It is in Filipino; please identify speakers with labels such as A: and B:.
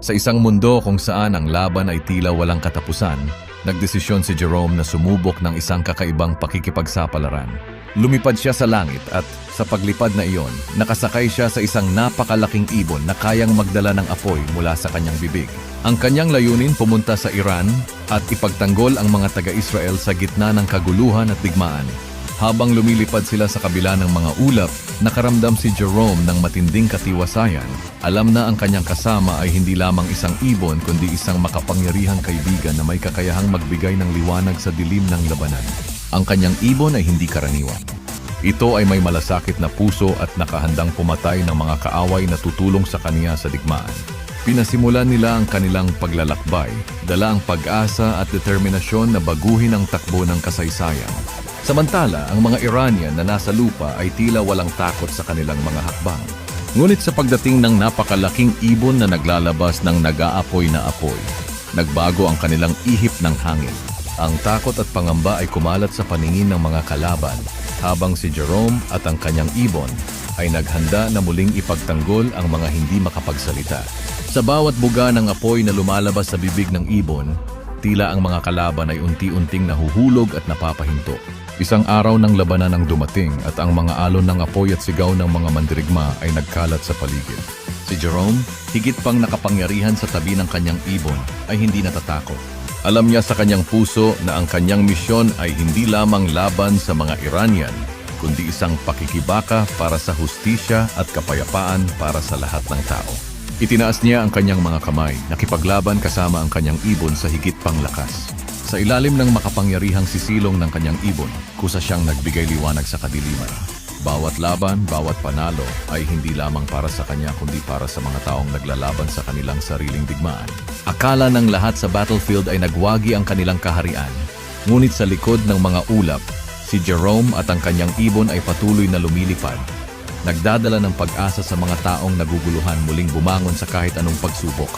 A: Sa isang mundo kung saan ang laban ay tila walang katapusan, nagdesisyon si Jerome na sumubok ng isang kakaibang pakikipagsapalaran. Lumipad siya sa langit at sa paglipad na iyon, nakasakay siya sa isang napakalaking ibon na kayang magdala ng apoy mula sa kanyang bibig. Ang kanyang layunin pumunta sa Iran at ipagtanggol ang mga taga-Israel sa gitna ng kaguluhan at digmaan. Habang lumilipad sila sa kabila ng mga ulap, nakaramdam si Jerome ng matinding katiwasayan. Alam na ang kanyang kasama ay hindi lamang isang ibon kundi isang makapangyarihang kaibigan na may kakayahang magbigay ng liwanag sa dilim ng labanan. Ang kanyang ibon ay hindi karaniwan. Ito ay may malasakit na puso at nakahandang pumatay ng mga kaaway na tutulong sa kaniya sa digmaan. Pinasimulan nila ang kanilang paglalakbay, dala ang pag-asa at determinasyon na baguhin ang takbo ng kasaysayan. Samantala, ang mga Iranian na nasa lupa ay tila walang takot sa kanilang mga hakbang. Ngunit sa pagdating ng napakalaking ibon na naglalabas ng nag-aapoy na apoy, nagbago ang kanilang ihip ng hangin. Ang takot at pangamba ay kumalat sa paningin ng mga kalaban, habang si Jerome at ang kanyang ibon ay naghanda na muling ipagtanggol ang mga hindi makapagsalita. Sa bawat buga ng apoy na lumalabas sa bibig ng ibon, tila ang mga kalaban ay unti-unting nahuhulog at napapahinto. Isang araw ng labanan ang dumating at ang mga alon ng apoy at sigaw ng mga mandirigma ay nagkalat sa paligid. Si Jerome, higit pang nakapangyarihan sa tabi ng kanyang ibon, ay hindi natatakot. Alam niya sa kanyang puso na ang kanyang misyon ay hindi lamang laban sa mga Iranian, kundi isang pakikibaka para sa hustisya at kapayapaan para sa lahat ng tao. Itinaas niya ang kanyang mga kamay, nakipaglaban kasama ang kanyang ibon sa higit pang lakas. Sa ilalim ng makapangyarihang sisilong ng kanyang ibon, kusa siyang nagbigay liwanag sa kadiliman. Bawat laban, bawat panalo ay hindi lamang para sa kanya kundi para sa mga taong naglalaban sa kanilang sariling digmaan. Akala ng lahat sa battlefield ay nagwagi ang kanilang kaharian. Ngunit sa likod ng mga ulap, si Jerome at ang kanyang ibon ay patuloy na lumilipad. Nagdadala ng pag-asa sa mga taong naguguluhan muling bumangon sa kahit anong pagsubok.